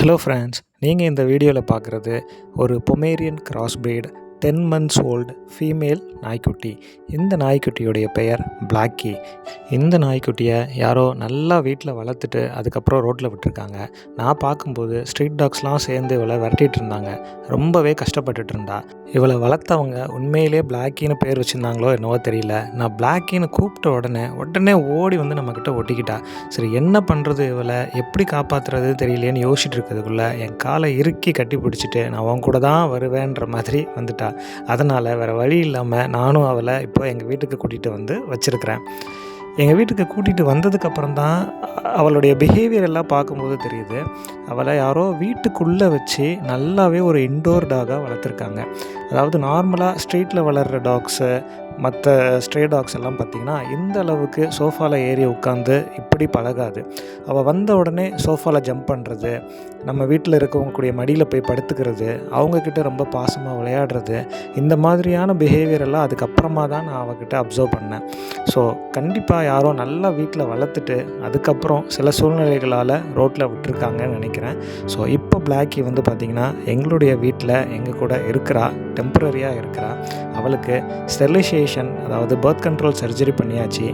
Hello friends, நீங்கள் இந்த வீடியோவில் பார்க்குறது ஒரு Pomeranian cross breed 10 months old female நாய்க்குட்டி. இந்த நாய்க்குட்டியுடைய பெயர் பிளாக்கி. இந்த நாய்க்குட்டியை யாரோ நல்லா வீட்டில் வளர்த்துட்டு அதுக்கப்புறம் ரோட்டில் விட்டுருக்காங்க. நான் பார்க்கும்போது ஸ்ட்ரீட் டாக்ஸ்லாம் சேர்ந்து இவளை விரட்டிகிட்டு இருந்தாங்க. ரொம்பவே கஷ்டப்பட்டுட்டு இருந்தா. இவளை வளர்த்தவங்க உண்மையிலே பிளாக்கின்னு பேர் வச்சுருந்தாங்களோ என்னவோ தெரியல. நான் பிளாக்கின்னு கூப்பிட்ட உடனே ஓடி வந்து நம்மக்கிட்ட ஒட்டிக்கிட்டா. சரி, என்ன பண்ணுறது, இவளை எப்படி காப்பாற்றுறது தெரியலேன்னு யோசிச்சுட்டு இருக்கிறதுக்குள்ளே என் காலை இறுக்கி கட்டி பிடிச்சிட்டு நான் உன் கூட தான் வருவேன்ற மாதிரி வந்துட்டா. அதனால் வேறு வழி இல்லாமல் நானும் அவளை இப்போ எங்கள் வீட்டுக்கு கூட்டிகிட்டு வந்து வச்சுருக்கிறேன். எங்கள் வீட்டுக்கு கூட்டிகிட்டு வந்ததுக்கப்புறம் தான் அவளுடைய பிஹேவியர் எல்லாம் பார்க்கும்போது தெரியுது. அவளை யாரோ வீட்டுக்குள்ளே வச்சு நல்லாவே ஒரு இன்டோர் டாகாக வளர்த்துருக்காங்க. அதாவது நார்மலாக ஸ்ட்ரீட்டில் வளர்கிற டாக்ஸு, மற்ற ஸ்ட்ரே டாக்ஸ் எல்லாம் பார்த்திங்கன்னா இந்த அளவுக்கு சோஃபாவில் ஏறி உட்காந்து இப்படி பழகாது. அவள் வந்த உடனே சோஃபாவில் ஜம்ப் பண்ணுறது, நம்ம வீட்டில் இருக்கவங்களுடைய மடியில் போய் படுத்துக்கிறது, அவங்கக்கிட்ட ரொம்ப பாசமாக விளையாடுறது, இந்த மாதிரியான பிஹேவியர் எல்லாம் அதுக்கப்புறமா தான் நான் அவகிட்ட அப்சர்வ் பண்ணேன். ஸோ கண்டிப்பாக யாரோ நல்லா வீட்டில் வளர்த்துட்டு அதுக்கப்புறம் சில சூழ்நிலைகளால் ரோட்டில் விட்டுருக்காங்கன்னு நினைக்கிறேன். ஸோ இப்போ பிளாக்கி வந்து பார்த்திங்கன்னா எங்களுடைய வீட்டில் எங்கள் கூட இருக்கிறா, டெம்பரரியாக இருக்கிறா. அவளுக்கு ஸ்டெரிலைசேஷன், அதாவது பர்த் கண்ட்ரோல் சர்ஜரி பண்ணியாச்சு,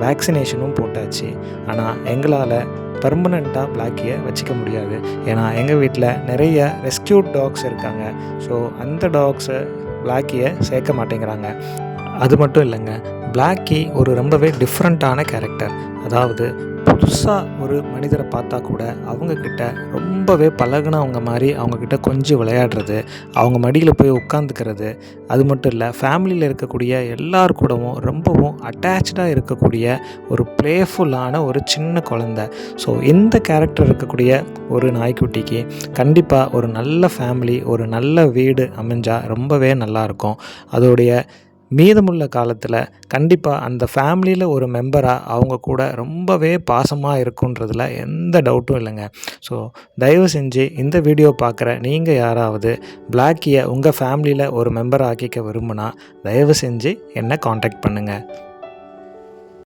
வேக்சினேஷனும் போட்டாச்சு. ஆனால் எங்களால் பர்மனெண்ட்டாக பிளாக்கியை வச்சுக்க முடியாது. ஏன்னா எங்கள் வீட்டில் நிறைய ரெஸ்க்யூட் டாக்ஸ் இருக்காங்க. ஸோ அந்த டாக்ஸை பிளாக்கியை சேர்க்க மாட்டேங்கிறாங்க. அது மட்டும் இல்லைங்க, பிளாக்கி ஒரு ரொம்பவே டிஃப்ரெண்ட்டான கேரக்டர். அதாவது புதுசாக ஒரு மனிதரை பார்த்தா கூட அவங்கக்கிட்ட ரொம்பவே பழகுனவங்க மாதிரி அவங்கக்கிட்ட கொஞ்சம் விளையாடுறது, அவங்க மடியில் போய் உட்காந்துக்கிறது. அது மட்டும் இல்லை, ஃபேமிலியில் இருக்கக்கூடிய எல்லார் கூடவும் ரொம்பவும் அட்டாச்சாக இருக்கக்கூடிய ஒரு ப்ளேஃபுல்லான ஒரு சின்ன குழந்தை. ஸோ இந்த கேரக்டர் இருக்கக்கூடிய ஒரு நாய்க்குட்டிக்கு கண்டிப்பாக ஒரு நல்ல ஃபேமிலி, ஒரு நல்ல வீடு அமைஞ்சால் ரொம்பவே நல்லாயிருக்கும். அதோடைய மீதமுள்ள காலத்தில் கண்டிப்பாக அந்த ஃபேமிலியில் ஒரு மெம்பராக அவங்க கூட ரொம்பவே பாசமாக இருக்குன்றதில் எந்த டவுட்டும் இல்லைங்க. ஸோ தயவு செஞ்சு இந்த வீடியோ பார்க்குற நீங்கள் யாராவது பிளாக்கியை உங்கள் ஃபேமிலியில் ஒரு மெம்பர் ஆக்கிக்க விரும்புனா தயவு செஞ்சு என்னை காண்டாக்ட் பண்ணுங்கள்.